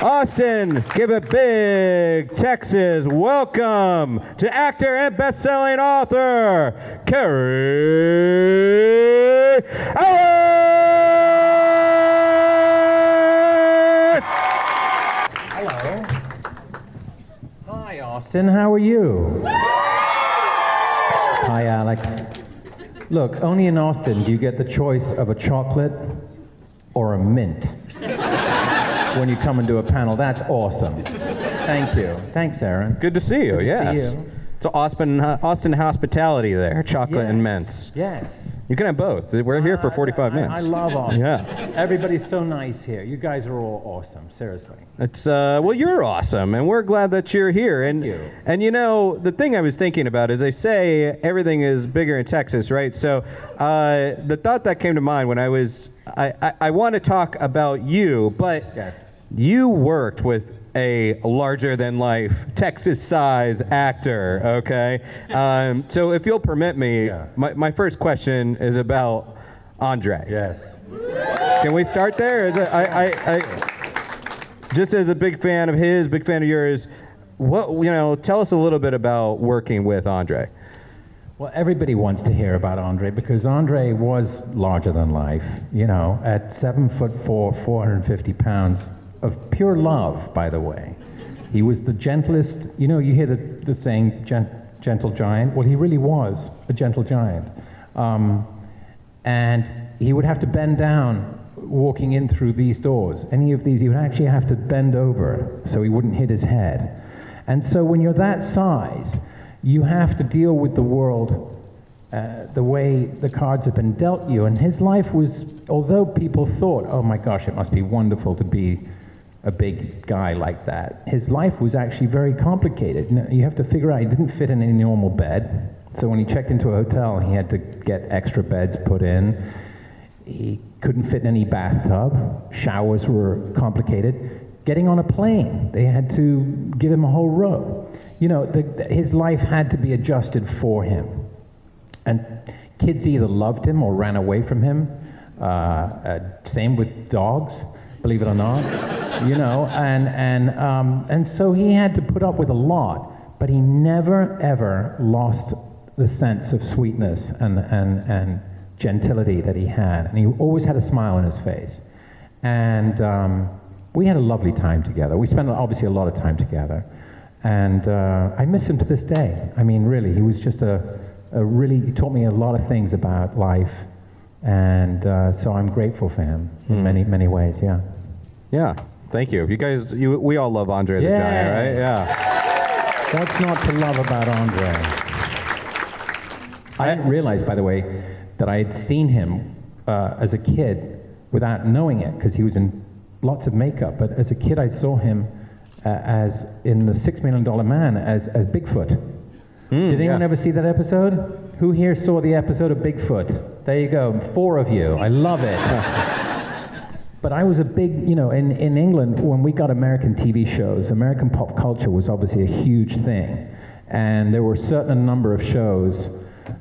Austin, give a big Texas welcome to actor and best-selling author, Cary Elwes! Hello. Hi, Austin. How are you? Hi, Alex. Look, only in Austin do you get the choice of a chocolate or a mint when you come into a panel. That's awesome. Thank you. Thanks, Aaron. Good to see you, yes. See you. So Austin hospitality there, chocolate and mints. Yes. You can have both. We're here for 45 minutes. I love Austin. Yeah. Everybody's so nice here. You guys are all awesome, seriously. It's well, you're awesome, and we're glad that you're here. And Thank you. And you know, the thing I was thinking about is they say everything is bigger in Texas, right? So the thought that came to mind when I want to talk about you, but Yes. you worked with a larger-than-life Texas-size actor, okay? So if you'll permit me, Yeah. my first question is about Andre. Yes. Can we start there? I just as a big fan of his, big fan of yours, tell us a little bit about working with Andre. Well, everybody wants to hear about Andre because Andre was larger than life, at 7'4", 450 pounds of pure love, by the way. He was the gentlest, you hear the saying, gentle giant. Well, he really was a gentle giant. And he would have to bend down walking in through these doors. Any of these, he would actually have to bend over so he wouldn't hit his head. And so when you're that size, you have to deal with the world the way the cards have been dealt you. And his life was, although people thought, oh my gosh, it must be wonderful to be a big guy like that, his life was actually very complicated. You have to figure out, he didn't fit in any normal bed. So when he checked into a hotel, he had to get extra beds put in. He couldn't fit in any bathtub. Showers were complicated. Getting on a plane, they had to give him a whole row. His life had to be adjusted for him. And kids either loved him or ran away from him. Same with dogs, believe it or not. And so he had to put up with a lot, but he never, ever lost the sense of sweetness and gentility that he had. And he always had a smile on his face. And we had a lovely time together. We spent, obviously, a lot of time together. And I miss him to this day. I mean, really, he was just he taught me a lot of things about life. And so I'm grateful for him in many, many ways, yeah. Yeah, thank you. You guys, we all love Andre the Giant, right? Yeah. What's not to love about Andre? I didn't realize, by the way, that I had seen him as a kid without knowing it, because he was in lots of makeup. But as a kid, I saw him as in the $6 Million Man as Bigfoot. Did anyone ever see that episode? Who here saw the episode of Bigfoot? There you go, 4 of you. I love it. But I was a big, in England, when we got American TV shows, American pop culture was obviously a huge thing. And there were a certain number of shows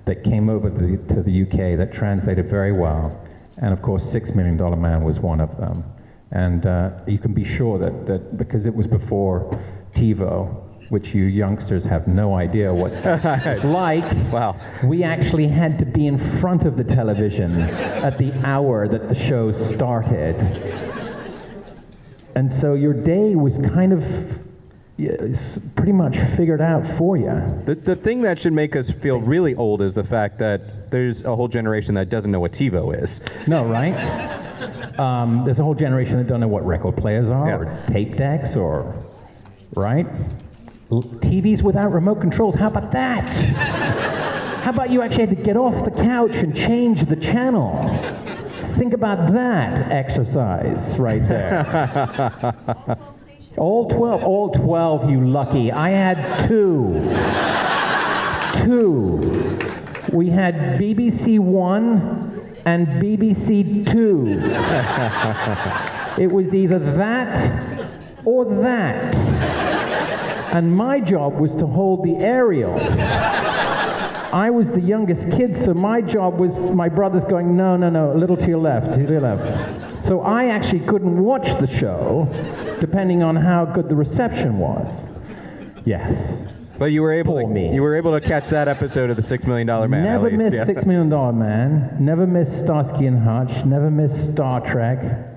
that came over to the UK that translated very well. And of course, $6 Million Man was one of them. And you can be sure that because it was before TiVo, which you youngsters have no idea what it's like. Wow. We actually had to be in front of the television at the hour that the show started. And so your day was kind of pretty much figured out for you. The thing that should make us feel really old is the fact that there's a whole generation that doesn't know what TiVo is. No, right? There's a whole generation that don't know what record players are, or tape decks, or, right? TVs without remote controls, how about that? How about you actually had to get off the couch and change the channel? Think about that exercise right there. All 12, you lucky. I had 2. We had BBC 1 and BBC 2. It was either that or that. And my job was to hold the aerial. I was the youngest kid, so my job was my brother's going, no, a little to your left, to your left. So I actually couldn't watch the show, depending on how good the reception was. Yes. But you were able Poor me. You were able to catch that episode of the $6 Million Man. Never at least, missed yeah. $6 Million Man. Never missed Starsky and Hutch. Never missed Star Trek.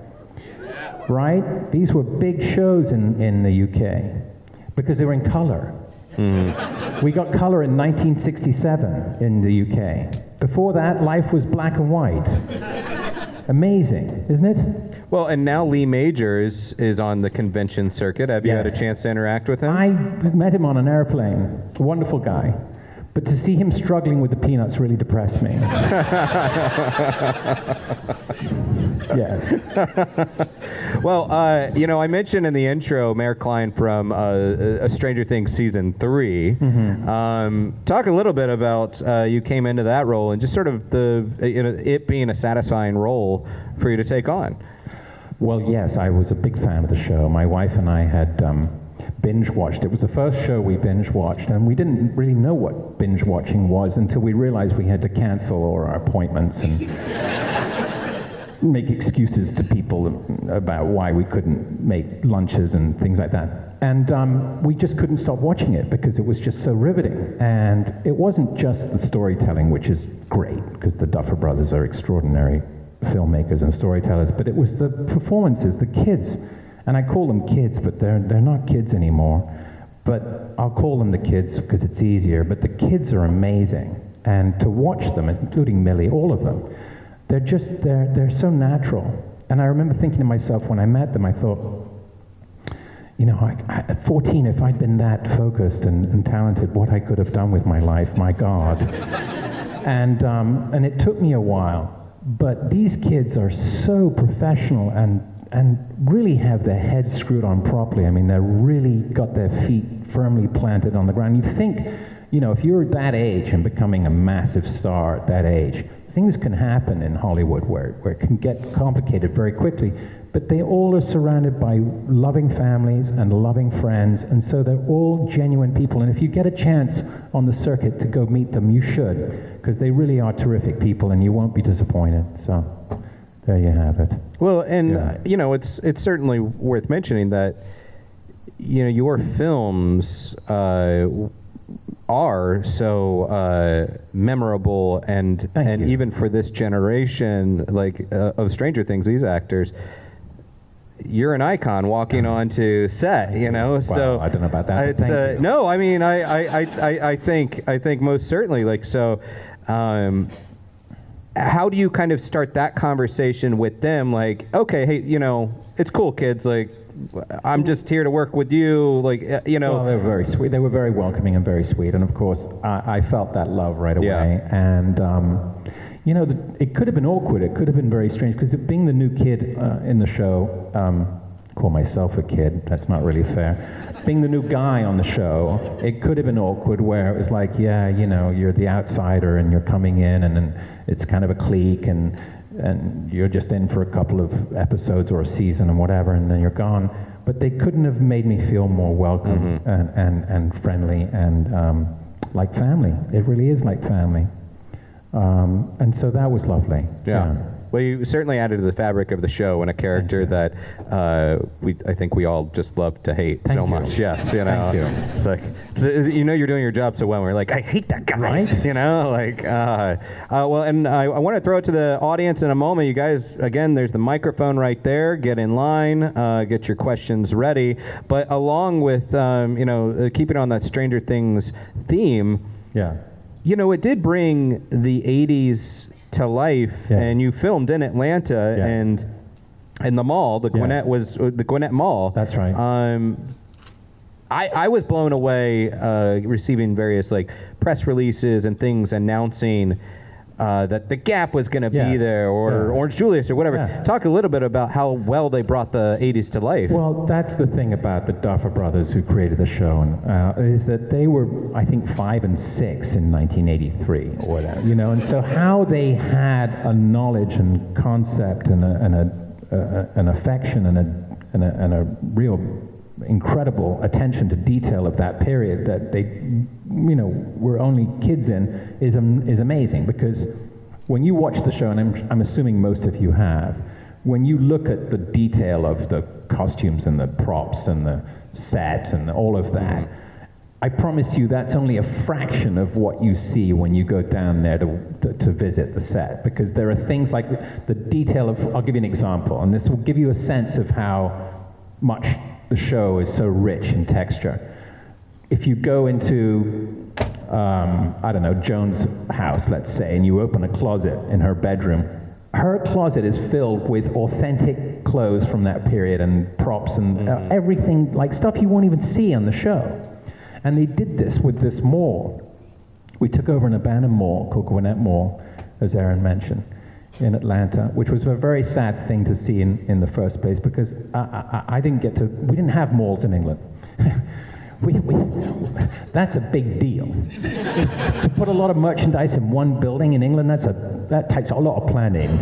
Right? These were big shows in the UK because they were in color. Mm-hmm. We got color in 1967 in the UK. Before that, life was black and white. Amazing, isn't it? Well, and now Lee Majors is on the convention circuit. Have you had a chance to interact with him? I met him on an airplane. A wonderful guy. But to see him struggling with the peanuts really depressed me. Yes. Well, I mentioned in the intro Mayor Klein from A Stranger Things Season 3. Mm-hmm. Talk a little bit about you came into that role and just sort of it being a satisfying role for you to take on. Well, yes, I was a big fan of the show. My wife and I had binge watched. It was the first show we binge watched, and we didn't really know what binge watching was until we realized we had to cancel all our appointments and make excuses to people about why we couldn't make lunches and things like that. And we just couldn't stop watching it because it was just so riveting. And it wasn't just the storytelling, which is great, because the Duffer Brothers are extraordinary filmmakers and storytellers, but it was the performances, the kids. And I call them kids, but they're not kids anymore. But I'll call them the kids because it's easier. But the kids are amazing. And to watch them, including Millie, all of them, they're so natural. And I remember thinking to myself when I met them, I thought, at 14, if I'd been that focused and talented, what I could have done with my life, my God. And it took me a while. But these kids are so professional and really have their heads screwed on properly. I mean, they're really got their feet firmly planted on the ground. You think, if you're that age and becoming a massive star at that age, things can happen in Hollywood where it can get complicated very quickly. But they all are surrounded by loving families and loving friends, and so they're all genuine people. And if you get a chance on the circuit to go meet them, you should, because they really are terrific people, and you won't be disappointed. So there you have it. Well, and it's certainly worth mentioning that your films are so memorable and even for this generation, of Stranger Things, these actors. You're an icon walking onto set, Well, so I don't know about that. It's no, I mean, I think most certainly, so. How do you kind of start that conversation with them? Like, okay, hey, it's cool, kids. Like, I'm just here to work with you. Like, Well, they were very sweet. They were very welcoming and very sweet. And of course, I felt that love right away. Yeah. And it could have been awkward. It could have been very strange because being the new kid in the show, call myself a kid. That's not really fair. Being the new guy on the show, it could have been awkward where it was like, you're the outsider and you're coming in and then it's kind of a clique and you're just in for a couple of episodes or a season and whatever, and then you're gone. But they couldn't have made me feel more welcome and friendly and like family. It really is like family. And so that was lovely. Yeah. Well, you certainly added to the fabric of the show and a character that I think we all just love to hate so much. Yes, Thank you. It's like you're doing your job so well. And we're like, I hate that guy. Right? Well, and I want to throw it to the audience in a moment. You guys, again, there's the microphone right there. Get in line. Get your questions ready. But along with keeping on that Stranger Things theme. Yeah. It did bring the 80s to life, and you filmed in Atlanta and in the mall. The Gwinnett was the Gwinnett Mall. That's right. I was blown away receiving various press releases and things announcing that the Gap was going to be there, or Orange Julius, or whatever. Yeah. Talk a little bit about how well they brought the 80s to life. Well, that's the thing about the Duffer Brothers who created the show, is that they were, I think, 5 and 6 in 1983 or whatever, and so how they had a knowledge and concept and an affection and a real incredible attention to detail of that period that they, were only kids in is amazing. Because when you watch the show, and I'm assuming most of you have, when you look at the detail of the costumes and the props and the set and all of that, I promise you that's only a fraction of what you see when you go down there to visit the set. Because there are things like the detail of, I'll give you an example, and this will give you a sense of how much the show is so rich in texture. If you go into, Joan's house, let's say, and you open a closet in her bedroom, her closet is filled with authentic clothes from that period and props and everything, like stuff you won't even see on the show. And they did this with this mall. We took over an abandoned mall called Gwinnett Mall, as Aaron mentioned, in Atlanta, which was a very sad thing to see in the first place, because we didn't have malls in England. That's a big deal. To put a lot of merchandise in one building in England, that takes a lot of planning.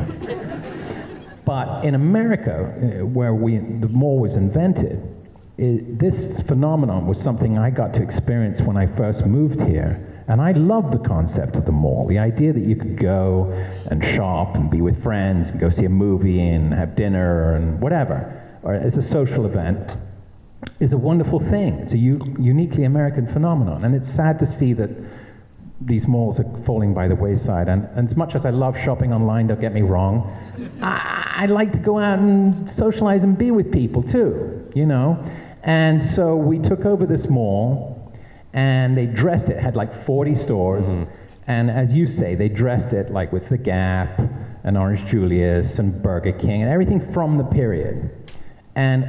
But in America, where the mall was invented, this phenomenon was something I got to experience when I first moved here. And I loved the concept of the mall. The idea that you could go and shop and be with friends and go see a movie and have dinner and whatever, or as a social event, is a wonderful thing. It's a uniquely American phenomenon. And it's sad to see that these malls are falling by the wayside. And as much as I love shopping online, don't get me wrong, I like to go out and socialize and be with people too, And so we took over this mall, and they dressed it, had like 40 stores, and as you say, they dressed it like with the Gap and Orange Julius and Burger King and everything from the period. And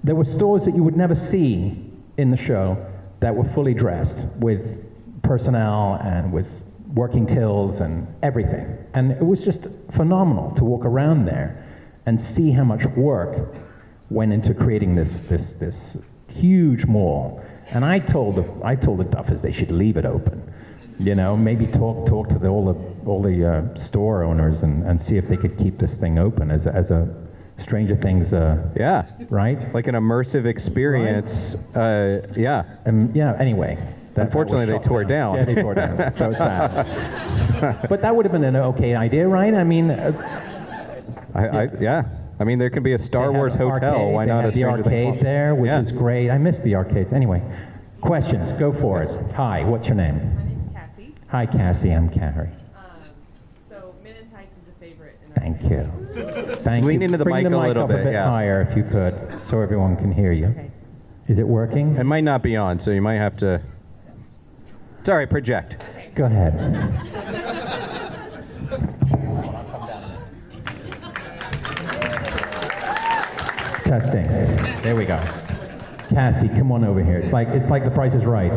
there were stores that you would never see in the show that were fully dressed with personnel and with working tills and everything. And it was just phenomenal to walk around there and see how much work went into creating this huge mall. And I told the Duffers they should leave it open, maybe talk to all the store owners and see if they could keep this thing open as a Stranger Things, right? Like an immersive experience, right? Anyway. Unfortunately, they tore down. Yeah, they tore down. So sad. But that would have been an okay idea, right? I mean... I mean, there can be a Star Wars hotel. Why not a Stranger Things? The arcade there, which is great. I miss the arcades. Anyway, questions, go for it. Hi, what's your name? My name's Cassie. Hi, Cassie, I'm Cary. So Men in Tights is a favorite. Thank you. Thank Lean you. into the Bring mic a little up a bit higher if you could, so everyone can hear you. Okay. Is it working? It might not be on, so you might have to... It's all right, project. Okay. Go ahead. Testing. There we go. Cassie, come on over here. It's like The Price is Right.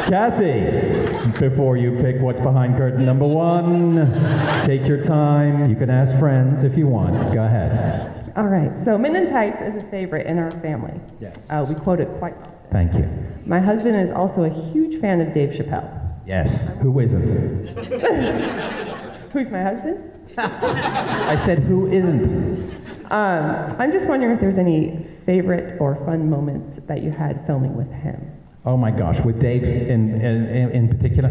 Cassie, before you pick what's behind curtain number 1, take your time. You can ask friends if you want. Go ahead. All right. So Men in Tights is a favorite in our family. Yes. We quote it quite often. Thank you. My husband is also a huge fan of Dave Chappelle. Yes. Who isn't? Who's my husband? I said, who isn't? I'm just wondering if there's any favorite or fun moments that you had filming with him. Oh my gosh, with Dave in particular.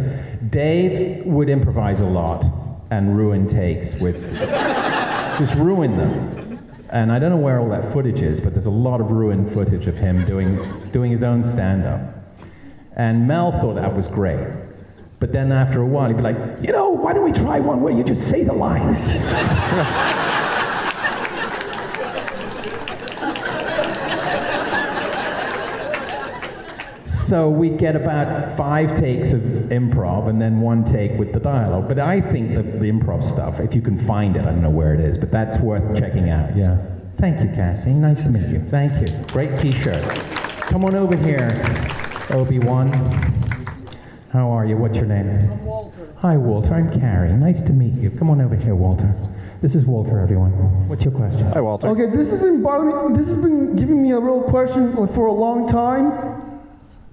Dave would improvise a lot and ruin takes just ruin them. And I don't know where all that footage is, but there's a lot of ruined footage of him doing his own stand-up. And Mel thought that was great. But then after a while, he'd be like, why don't we try one where you just say the lines? So we get about 5 takes of improv and then 1 take with the dialogue. But I think the improv stuff, if you can find it, I don't know where it is, but that's worth checking out, yeah. Thank you, Cassie. Nice to meet you. Thank you. Great t-shirt. Come on over here, Obi-Wan. How are you? What's your name? I'm Walter. Hi, Walter. I'm Cary. Nice to meet you. Come on over here, Walter. This is Walter, everyone. What's your question? Hi, Walter. Okay, this has been bothering me. This has been giving me a real question for a long time.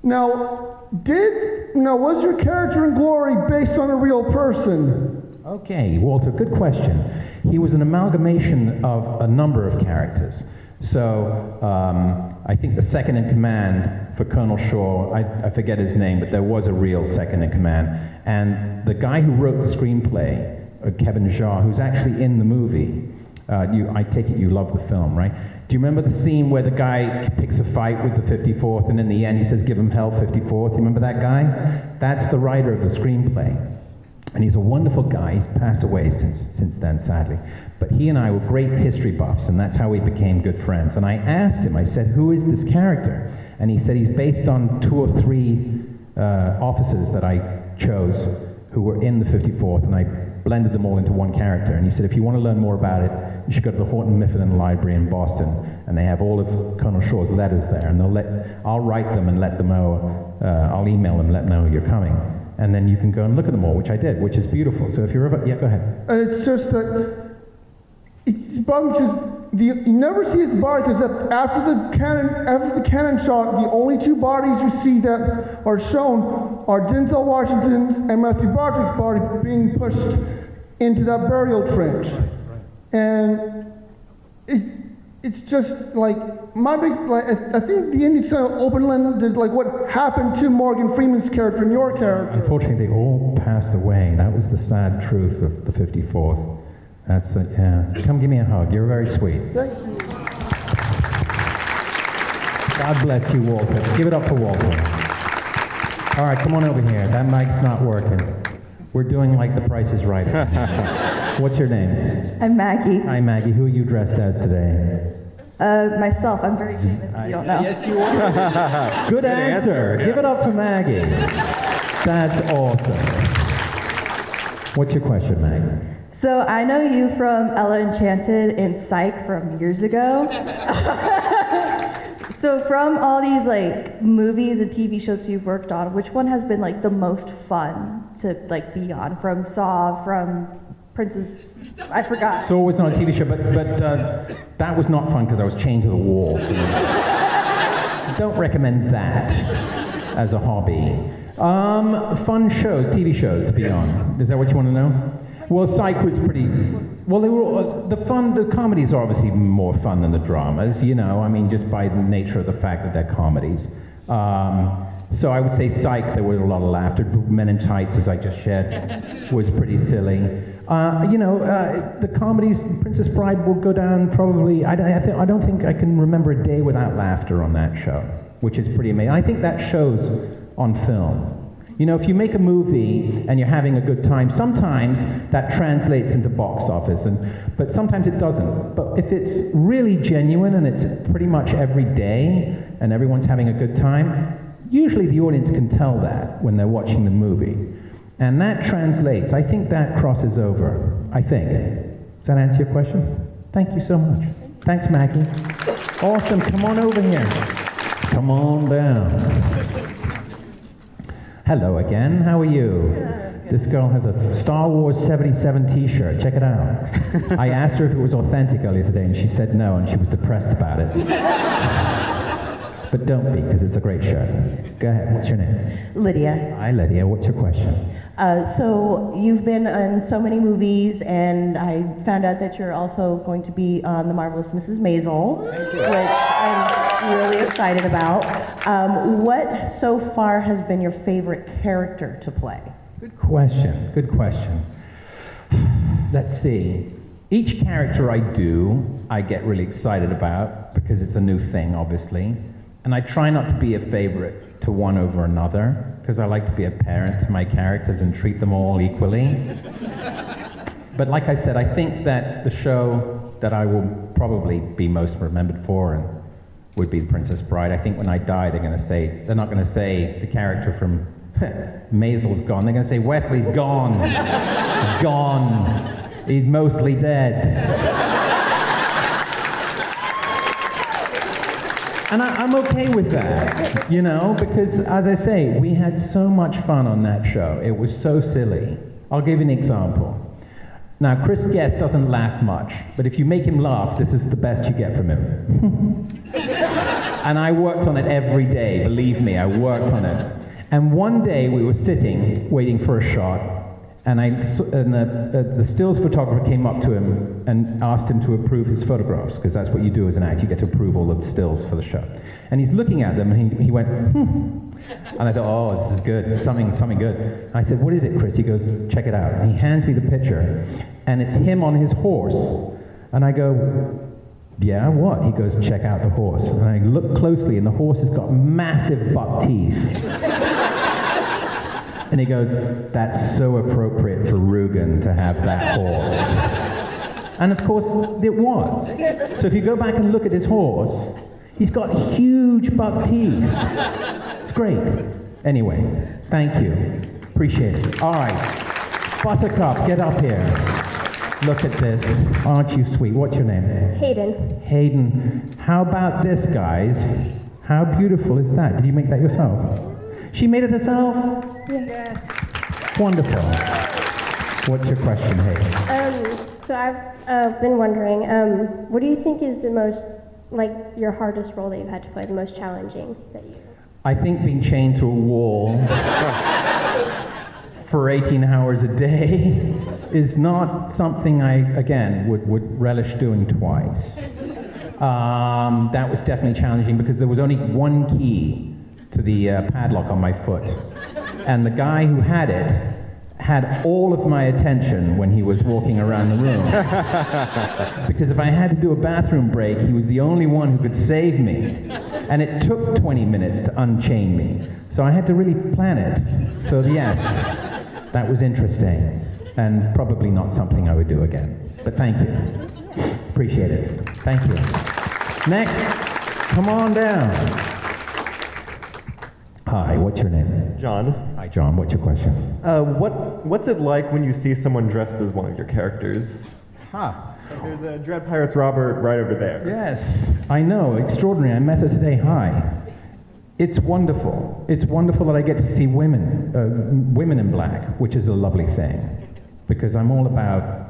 Now, was your character in Glory based on a real person? Okay, Walter, good question. He was an amalgamation of a number of characters. So I think the second in command for Colonel Shaw, I forget his name, but there was a real second in command. And the guy who wrote the screenplay, Kevin Jarre, who's actually in the movie, I take it you love the film, right? Do you remember the scene where the guy picks a fight with the 54th, and in the end he says, "Give him hell, 54th"? You remember that guy? That's the writer of the screenplay. And he's a wonderful guy. He's passed away since then, sadly. But he and I were great history buffs, and that's how we became good friends. And I asked him, I said, "Who is this character?" And he said, "He's based on 2 or 3 officers that I chose who were in the 54th, and I blended them all into one character." And he said, "If you want to learn more about it, you should go to the Horton Mifflin Library in Boston, and they have all of Colonel Shaw's letters there, and I'll write them and let them know, I'll email them and let them know you're coming. And then you can go and look at them all," which I did, which is beautiful. So if you're ever, yeah, go ahead. It's just that it's just you never see his body because after the cannon shot, the only 2 bodies you see that are shown are Denzel Washington's and Matthew Broderick's body being pushed into that burial trench. And it's just like I think the Indies kind of open-ended like what happened to Morgan Freeman's character and your character. Unfortunately, they all passed away. That was the sad truth of the 54th. That's it, yeah. Come give me a hug. You're very sweet. Thank you. God bless you, Walter. Give it up for Walter. All right, come on over here. That mic's not working. We're doing like The Price is Right. What's your name? I'm Maggie. Hi, Maggie. Who are you dressed as today? Myself. I'm very famous. If you don't know. Yes, you are. Good answer. Yeah. Give it up for Maggie. That's awesome. What's your question, Maggie? So I know you from Ella Enchanted and Psych from years ago. So from all these like movies and TV shows you've worked on, which one has been like the most fun to like be on? From Saw, from Princess, I forgot. Saw was not a TV show, but that was not fun because I was chained to the wall. So don't recommend that as a hobby. Fun shows, TV shows to be on. Is that what you want to know? Well, Psych was pretty. Well, they were all, the comedies are obviously more fun than the dramas. You know, I mean, just by the nature of the fact that they're comedies. So I would say Psych, there was a lot of laughter. Men in Tights, as I just shared, was pretty silly. The comedies, Princess Bride will go down probably, I don't think I can remember a day without laughter on that show, which is pretty amazing. I think that shows on film. You know, if you make a movie and you're having a good time, sometimes that translates into box office, but sometimes it doesn't. But if it's really genuine and it's pretty much every day and everyone's having a good time, usually the audience can tell that when they're watching the movie. And that translates. I think that crosses over. I think. Does that answer your question? Thank you so much. Thanks, Maggie. Awesome. Come on over here. Come on down. Hello again. How are you? This girl has a Star Wars 77 t-shirt. Check it out. I asked her if it was authentic earlier today, and she said no, and she was depressed about it. But don't be, because it's a great shirt. Go ahead. What's your name? Lydia. Hi, Lydia. What's your question? So you've been in so many movies, and I found out that you're also going to be on The Marvelous Mrs. Maisel, which I'm really excited about. What so far has been your favorite character to play? Good question. Good question. Let's see. Each character I do, I get really excited about because it's a new thing, obviously. And I try not to be a favorite to one over another, because I like to be a parent to my characters and treat them all equally. But like I said, I think that the show that I will probably be most remembered for would be The Princess Bride. I think when I die, they're not going to say the character from Maisel's gone. They're going to say Wesley's gone. He's gone. He's mostly dead. And I'm okay with that, you know, because as I say, we had so much fun on that show. It was so silly. I'll give you an example. Now, Chris Guest doesn't laugh much, but if you make him laugh, this is the best you get from him. And I worked on it every day, believe me, I worked on it. And one day we were sitting, waiting for a shot, And the stills photographer came up to him and asked him to approve his photographs, because that's what you do as an actor, you get to approve all the stills for the show. And he's looking at them, and he went, And I thought, oh, this is good, something good. I said, what is it, Chris? He goes, check it out. And he hands me the picture, and it's him on his horse. And I go, yeah, what? He goes, check out the horse. And I look closely, and the horse has got massive buck teeth. And he goes, that's so appropriate for Rugen to have that horse. And of course, it was. So if you go back and look at his horse, he's got huge buck teeth. It's great. Anyway, thank you. Appreciate it. All right. Buttercup, get up here. Look at this. Aren't you sweet? What's your name? Hayden. Hayden. How about this, guys? How beautiful is that? Did you make that yourself? She made it herself? Yes. Wonderful. What's your question, Hayden? So I've been wondering, what do you think is the most, like, your hardest role that you've had to play, the most challenging that you... I think being chained to a wall for 18 hours a day is not something I, again, would relish doing twice. That was definitely challenging because there was only one key to the padlock on my foot. And the guy who had it had all of my attention when he was walking around the room. Because if I had to do a bathroom break, he was the only one who could save me. And it took 20 minutes to unchain me. So I had to really plan it. So yes, that was interesting. And probably not something I would do again. But thank you. Appreciate it. Thank you. Next, come on down. Hi, what's your name? John. Hi, John. What's your question? What's it like when you see someone dressed as one of your characters? There's a Dread Pirates Robert right over there. Yes, I know. Extraordinary. I met her today. Hi. It's wonderful. It's wonderful that I get to see women in black, which is a lovely thing, because I'm all about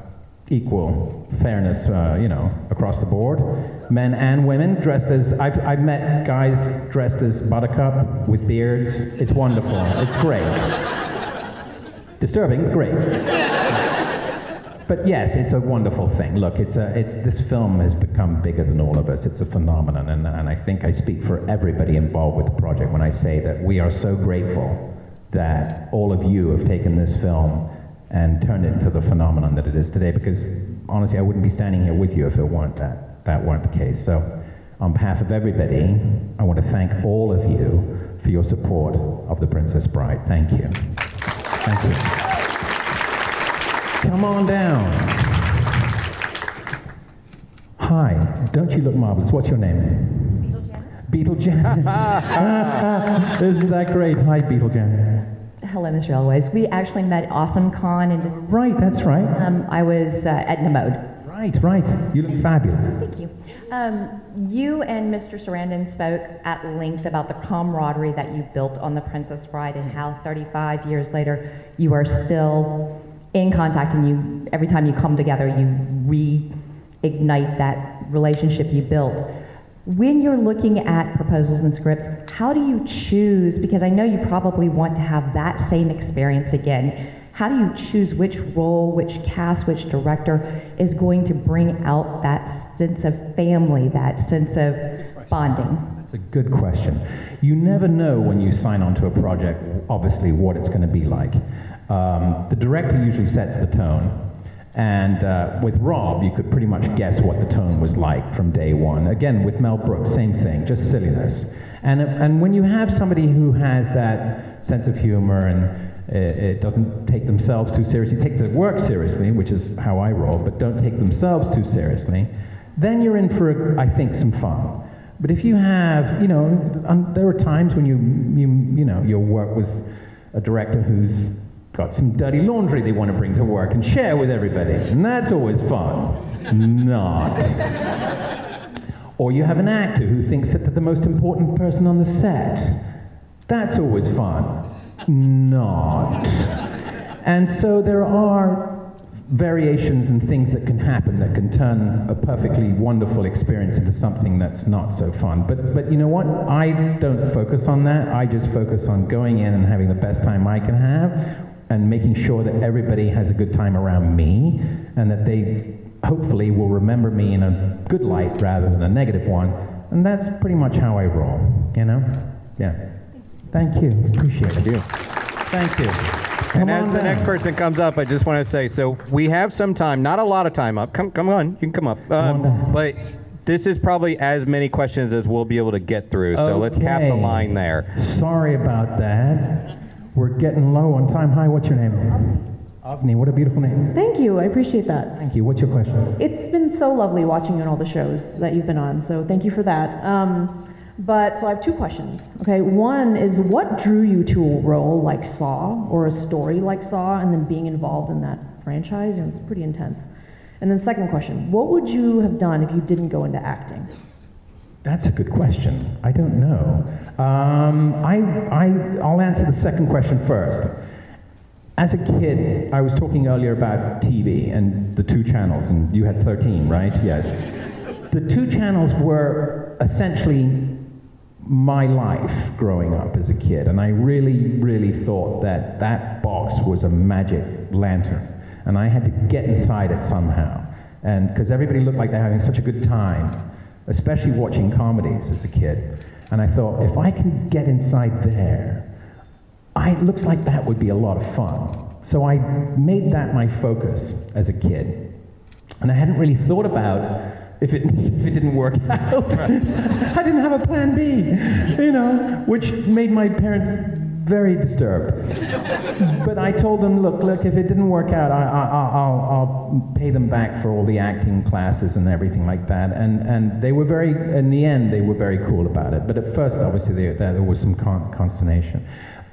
equal fairness, across the board. Men and women dressed as, I've met guys dressed as Buttercup with beards. It's wonderful. It's great. Disturbing, but great. But yes, it's a wonderful thing. Look, this film has become bigger than all of us. It's a phenomenon, and I think I speak for everybody involved with the project when I say that we are so grateful that all of you have taken this film and turned it into the phenomenon that it is today, because honestly, I wouldn't be standing here with you if it weren't that weren't the case. So on behalf of everybody, I want to thank all of you for your support of The Princess Bride. Thank you. Thank you. Come on down. Hi, don't you look marvelous? What's your name? Beetle Janice. Isn't that great? Hi, Beetle Janice. Hello, Mr. Elwes. We actually met Awesome Con in December. Right, that's right. I was Edna Mode. Right. You look fabulous. Thank you. You and Mr. Sarandon spoke at length about the camaraderie that you built on The Princess Bride and how 35 years later you are still in contact, and every time you come together you reignite that relationship you built. When you're looking at proposals and scripts, how do you choose, because I know you probably want to have that same experience again, how do you choose which role, which cast, which director is going to bring out that sense of family, that sense of bonding? That's a good question. You never know when you sign on to a project, obviously, what it's going to be like. The director usually sets the tone. And with Rob, you could pretty much guess what the tone was like from day one. Again, with Mel Brooks, same thing, just silliness. And when you have somebody who has that sense of humor and it doesn't take themselves too seriously, takes their work seriously, which is how I roll, but don't take themselves too seriously, then you're in for, I think, some fun. But if you have, there are times when you'll work with a director who's got some dirty laundry they want to bring to work and share with everybody, and that's always fun. Not. Or you have an actor who thinks that they're the most important person on the set. That's always fun. Not. And so there are variations and things that can happen that can turn a perfectly wonderful experience into something that's not so fun. But you know what? I don't focus on that. I just focus on going in and having the best time I can have, and making sure that everybody has a good time around me, and that they hopefully will remember me in a good light rather than a negative one. And that's pretty much how I roll, you know? Yeah. Thank you. Appreciate it. Thank you. And as the next person comes up, I just want to say, so we have some time, not a lot of time up. Come on, you can come up. But this is probably as many questions as we'll be able to get through, so let's cap the line there. Sorry about that. We're getting low on time. Hi, what's your name? Avni, what a beautiful name. Thank you, I appreciate that. Thank you. What's your question? It's been so lovely watching you on all the shows that you've been on, so thank you for that. So I have two questions. Okay, one is, what drew you to a role like Saw, or a story like Saw, and then being involved in that franchise? You know, it's pretty intense. And then second question, what would you have done if you didn't go into acting? That's a good question. I don't know. I'll answer the second question first. As a kid, I was talking earlier about TV and the 2 channels, and you had 13, right? Yes. The 2 channels were essentially my life growing up as a kid, and I really, really thought that that box was a magic lantern, and I had to get inside it somehow. And because everybody looked like they're having such a good time, especially watching comedies as a kid. And I thought, if I can get inside there, it looks like that would be a lot of fun. So I made that my focus as a kid. And I hadn't really thought about if it didn't work out. I didn't have a plan B, you know, which made my parents very disturbed. But I told them, look, if it didn't work out, I'll pay them back for all the acting classes and everything like that. And they were in the end, they were very cool about it. But at first, obviously, there was some consternation.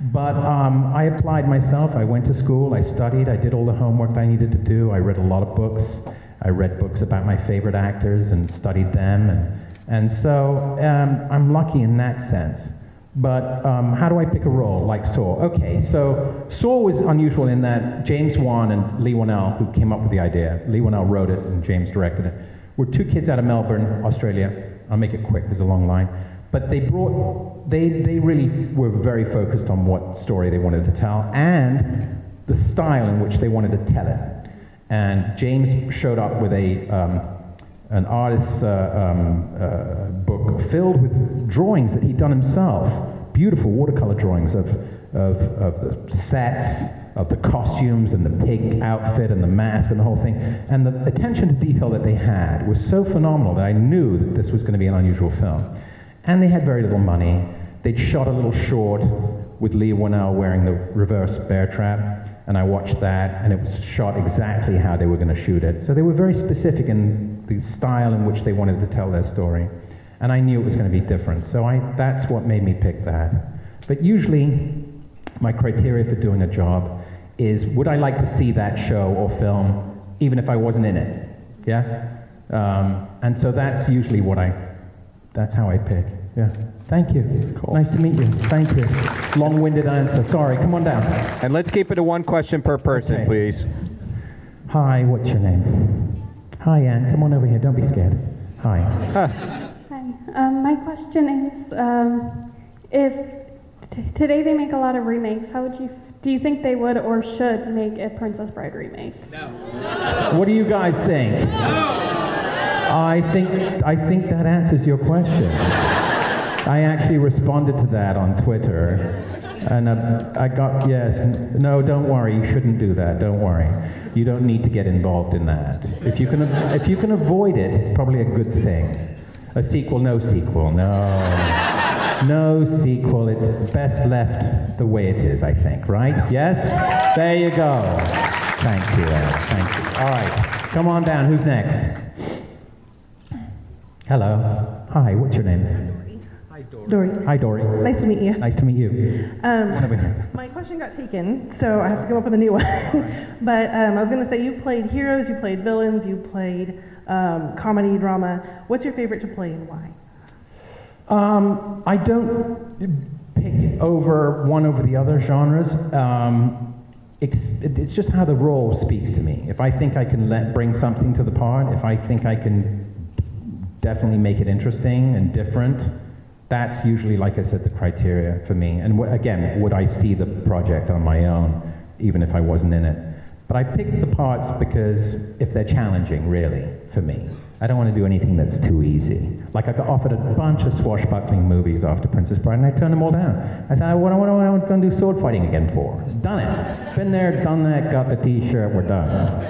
But I applied myself. I went to school, I studied, I did all the homework that I needed to do. I read a lot of books. I read books about my favorite actors and studied them. And so I'm lucky in that sense. But how do I pick a role like Saw? Okay, so Saw was unusual in that James Wan and Lee Whannell, who came up with the idea, Lee Whannell wrote it and James directed it, were 2 kids out of Melbourne, Australia. I'll make it quick, there's a long line. But they really were very focused on what story they wanted to tell and the style in which they wanted to tell it. And James showed up with an artist's book filled with drawings that he'd done himself, beautiful watercolor drawings of the sets, of the costumes and the pig outfit and the mask and the whole thing. And the attention to detail that they had was so phenomenal that I knew that this was going to be an unusual film. And they had very little money. They'd shot a little short with Lee Whannell wearing the reverse bear trap, and I watched that, and it was shot exactly how they were going to shoot it. So they were very specific in the style in which they wanted to tell their story. And I knew it was going to be different, so that's what made me pick that. But usually, my criteria for doing a job is, would I like to see that show or film, even if I wasn't in it? Yeah? And so that's usually that's how I pick. Yeah. Thank you. Cool. Nice to meet you. Thank you. Long-winded answer. Sorry. Come on down. And let's keep it to 1 question per person, please. Hi, what's your name? Hi, Anne. Come on over here. Don't be scared. Hi. Hi. My question is, if today they make a lot of remakes, do you think they would or should make a Princess Bride remake? No. What do you guys think? No. I think that answers your question. I actually responded to that on Twitter, and I got, yes, no, don't worry, you shouldn't do that, don't worry. You don't need to get involved in that. If you can avoid it, it's probably a good thing. A sequel, no sequel, no. No sequel, it's best left the way it is, I think, right? Yes? There you go. Thank you, thank you. All right, come on down, who's next? Hello. Hi, what's your name? Dory. Hi, Dory. Nice to meet you. Nice to meet you. My question got taken, so I have to come up with a new one. But I was going to say, you played heroes, you played villains, you played comedy, drama. What's your favorite to play and why? I don't pick one over the other genres. It's just how the role speaks to me. If I think I can bring something to the part, if I think I can definitely make it interesting and different, that's usually, like I said, the criteria for me. And again, would I see the project on my own? even if I wasn't in it. But I picked the parts because if they're challenging, really, for me. I don't want to do anything that's too easy. Like I got offered a bunch of swashbuckling movies after Princess Bride, and I turned them all down. I said, what am I going to do sword fighting again for? Done it. Been there, done that, got the t-shirt, we're done.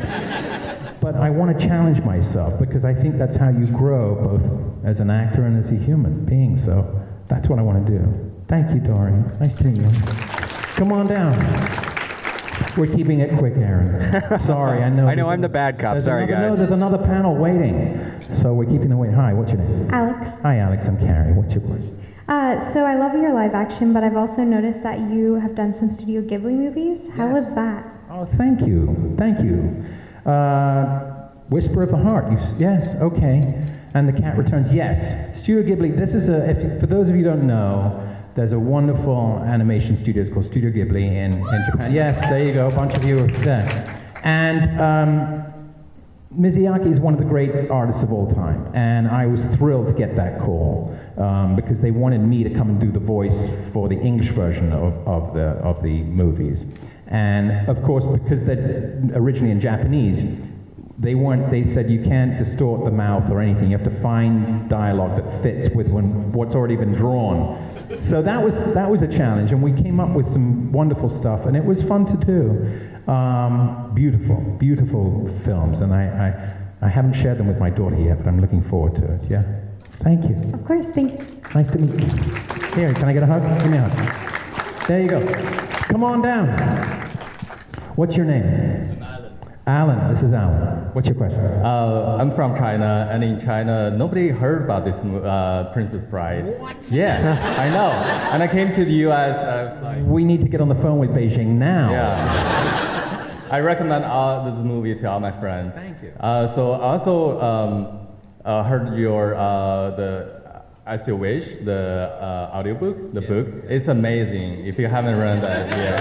But I want to challenge myself because I think that's how you grow, both as an actor and as a human being. So that's what I want to do. Thank you, Doreen. Nice to meet you. Come on down. We're keeping it quick, Aaron. Sorry, I know. I know I'm the bad cop. Sorry, guys. No, there's another panel waiting. So we're keeping them waiting. Hi, what's your name? Alex. Hi, Alex. I'm Cary. What's your question? So I love your live action, but I've also noticed that you have done some Studio Ghibli movies. How was that? Oh, thank you. Thank you. Whisper of the Heart. Yes, okay. And The Cat Returns. Yes. Studio Ghibli, this is for those of you who don't know, there's a wonderful animation studio. It's called Studio Ghibli in Japan. Yes, there you go. A bunch of you are there. And Miyazaki is one of the great artists of all time. And I was thrilled to get that call because they wanted me to come and do the voice for the English version of the movies. And of course, because they're originally in Japanese, they said you can't distort the mouth or anything. You have to find dialogue that fits with what's already been drawn. So that was a challenge, and we came up with some wonderful stuff, and it was fun to do. Beautiful films, and I haven't shared them with my daughter yet, but I'm looking forward to it. Yeah. Thank you. Of course, thank you. Nice to meet you. Here, can I get a hug? Give me a hug. There you go. Come on down. What's your name? Alan, this is Alan. What's your question? I'm from China, and in China, nobody heard about this Princess Bride. What? Yeah, I know. And I came to the U.S. I was like, we need to get on the phone with Beijing now. Yeah. I recommend this movie to all my friends. Thank you. So I also heard your As You Wish, the audiobook, the book. It's amazing. If you haven't read that, yeah.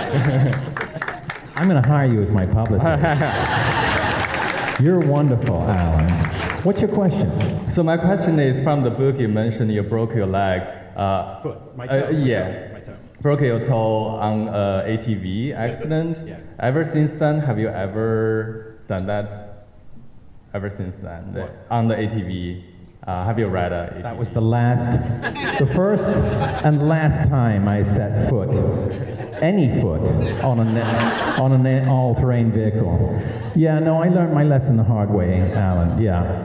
I'm going to hire you as my publicist. You're wonderful, Alan. What's your question? So my question is, from the book you mentioned you broke your leg. Foot. My toe. Yeah. My toe. Broke your toe on ATV accident. Yes. Ever since then, have you ever done that? Ever since then? On the ATV. Have you read ATV? That was the first and last time I set foot, any foot, on an all-terrain vehicle. Yeah, no, I learned my lesson the hard way, Alan. Yeah,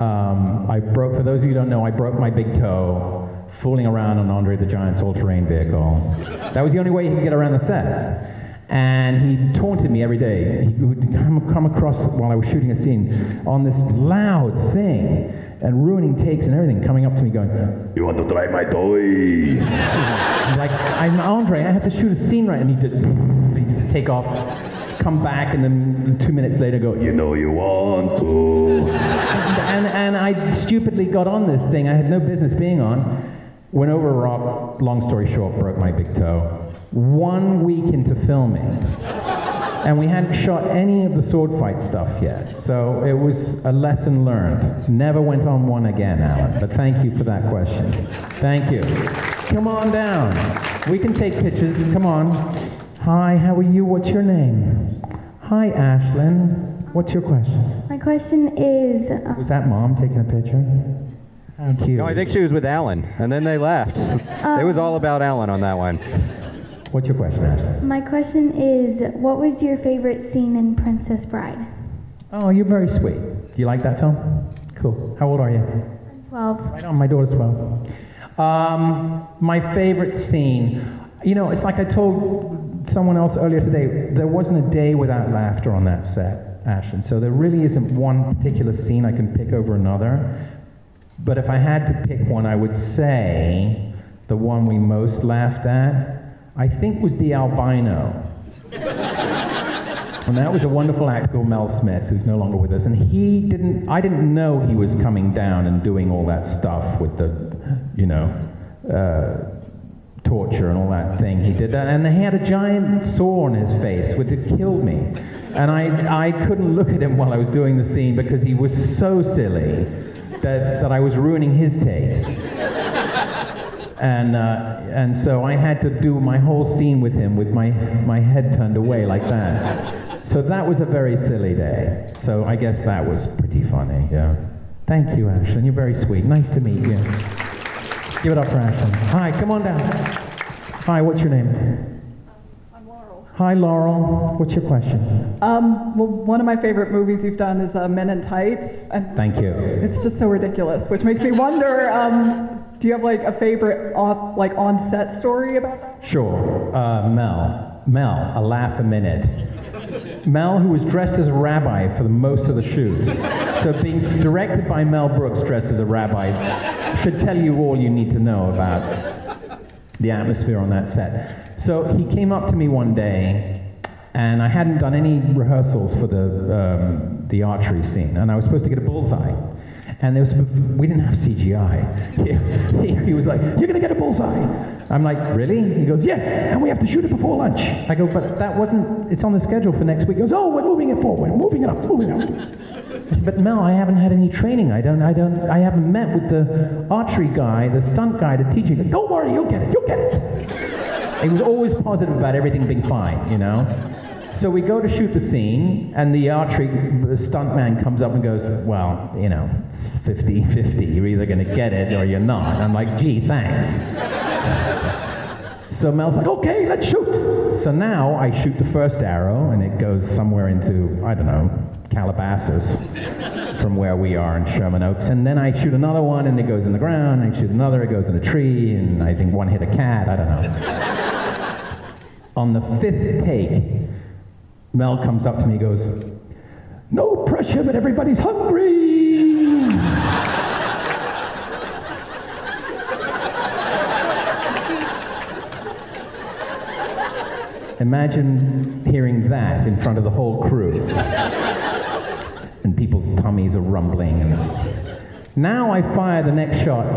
for those of you who don't know, I broke my big toe fooling around on Andre the Giant's all-terrain vehicle. That was the only way he could get around the set. And he taunted me every day. He would come across while I was shooting a scene on this loud thing and ruining takes and everything, coming up to me going, "You want to try my toy?" Like, I'm Andre, I have to shoot a scene right. And he'd just take off, come back, and then 2 minutes later go, "You know you want to." And I stupidly got on this thing I had no business being on. Went over a rock, long story short, broke my big toe. 1 week into filming. And we hadn't shot any of the sword fight stuff yet. So it was a lesson learned. Never went on one again, Alan. But thank you for that question. Thank you. Come on down. We can take pictures. Come on. Hi, how are you? What's your name? Hi, Ashlyn. What's your question? My question is... Was that Mom taking a picture? How cute. No, I think she was with Alan, and then they left. It was all about Alan on that one. What's your question, Ashley? My question is, what was your favorite scene in Princess Bride? Oh, you're very sweet. Do you like that film? Cool. How old are you? 12. Right on, my daughter's 12. My favorite scene, it's like I told someone else earlier today, there wasn't a day without laughter on that set, Ashlyn. So there really isn't one particular scene I can pick over another. But if I had to pick one, I would say the one we most laughed at, I think, was the albino. And that was a wonderful actor called Mel Smith, who's no longer with us. And I didn't know he was coming down and doing all that stuff with the, torture and all that thing he did. And he had a giant sore on his face, which had killed me. And I couldn't look at him while I was doing the scene because he was so silly that I was ruining his takes. And so I had to do my whole scene with him with my head turned away like that. So that was a very silly day. So I guess that was pretty funny, yeah. Thank you, Ashlyn. You're very sweet. Nice to meet you. Give it up for Ashlyn. Hi, come on down. Hi, what's your name? I'm Laurel. Hi, Laurel. What's your question? Well, one of my favorite movies you've done is Men in Tights. And Thank you. it's just so ridiculous, which makes me wonder, do you have like a favorite on-set story about that? Sure. Mel, a laugh a minute. Mel, who was dressed as a rabbi for the most of the shoot. So being directed by Mel Brooks dressed as a rabbi should tell you all you need to know about the atmosphere on that set. So he came up to me one day, and I hadn't done any rehearsals for the archery scene, and I was supposed to get a bullseye. And we didn't have CGI. He was like, "You're gonna get a bullseye." I'm like, "Really?" He goes, "Yes, and we have to shoot it before lunch." I go, "But that wasn't, it's on the schedule for next week." He goes, "Oh, we're moving it forward, moving it up. I said, "But Mel, I haven't had any training. I haven't met with the archery guy, the stunt guy to teach you." He goes, "Don't worry, you'll get it. He was always positive about everything being fine, you know? So we go to shoot the scene, and the stunt man comes up and goes, "Well, you know, it's 50-50. You're either going to get it or you're not." And I'm like, "Gee, thanks." So Mel's like, "Okay, let's shoot." So now I shoot the first arrow, and it goes somewhere into, I don't know, Calabasas, from where we are in Sherman Oaks. And then I shoot another one, and it goes in the ground. I shoot another, it goes in a tree, and I think one hit a cat, I don't know. On the 5th take, Mel comes up to me and goes, "No pressure, but everybody's hungry." Imagine hearing that in front of the whole crew. And people's tummies are rumbling. Now I fire the next shot,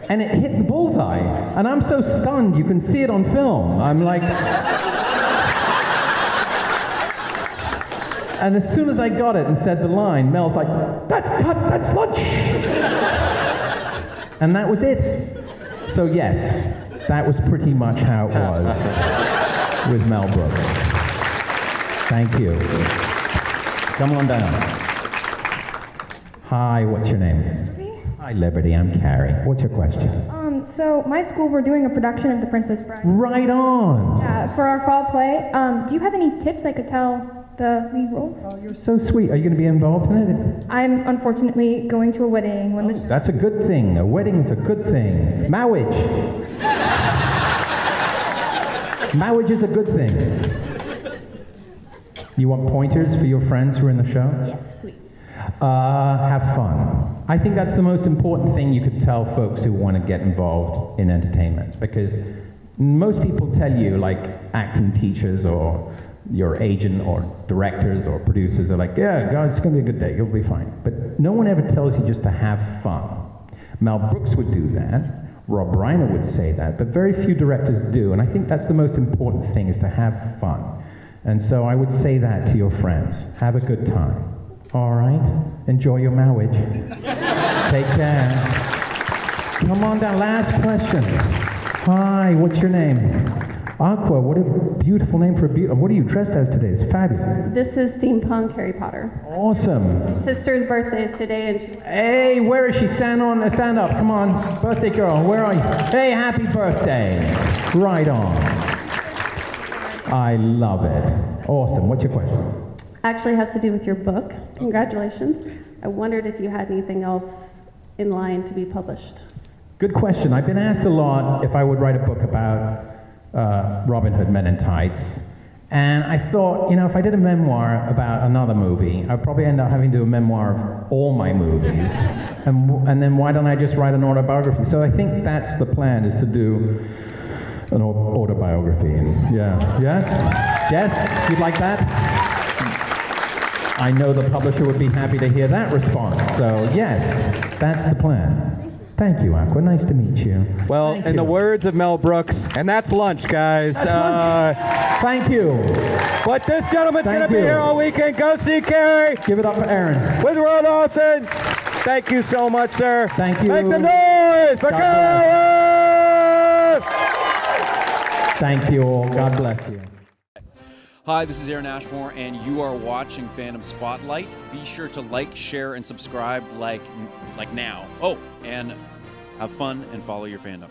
and it hit the bullseye. And I'm so stunned, you can see it on film. I'm like... And as soon as I got it and said the line, Mel's like, "That's cut, that's lunch." And that was it. So yes, that was pretty much how it was with Mel Brooks. Thank you. Come on down. Hi, what's your name? Liberty. Hi, Liberty, I'm Cary. What's your question? So my school, we're doing a production of The Princess Bride. Right on. Yeah, for our fall play. Do you have any tips I could tell the lead roles? Oh, you're so sweet. Are you going to be involved in it? I'm unfortunately going to a wedding when the That's a good thing. A wedding is a good thing. Marriage. Marriage is a good thing. You want pointers for your friends who are in the show? Yes, please. Have fun. I think that's the most important thing you could tell folks who want to get involved in entertainment, because most people tell you, like acting teachers or your agent or directors or producers are like, "Yeah, God, it's going to be a good day, you'll be fine." But no one ever tells you just to have fun. Mel Brooks would do that, Rob Reiner would say that, but very few directors do, and I think that's the most important thing, is to have fun. And so I would say that to your friends. Have a good time. All right? Enjoy your marriage. Take care. Come on down, last question. Hi, what's your name? Aqua, what a beautiful name for a beautiful... What are you dressed as today? It's fabulous. This is steampunk Harry Potter. Awesome. My sister's birthday is today, and she... Hey, where is she? Stand up, come on. Birthday girl, where are you? Hey, happy birthday. Right on. I love it. Awesome. What's your question? actually has to do with your book. Congratulations. I wondered if you had anything else in line to be published. Good question. I've been asked a lot if I would write a book about Robin Hood Men in Tights. And I thought, you know, if I did a memoir about another movie, I'd probably end up having to do a memoir of all my movies. And then why don't I just write an autobiography? So I think that's the plan, is to do an autobiography. And yeah, yes, you'd like that? I know the publisher would be happy to hear that response. So yes, that's the plan. Thank you, Aqua. Nice to meet you. Well, in the words of Mel Brooks, and that's lunch, guys. That's lunch. Thank you. But this gentleman's going to be here all weekend. Go see Cary. Give it up for Aaron. With Rod Austin. Thank you so much, sir. Thank you. Make some noise for Cary. Thank you all. God bless you. Hi, this is Aaron Ashmore, and you are watching Fandom Spotlight. Be sure to like, share, and subscribe like now. Oh, and have fun and follow your fandom.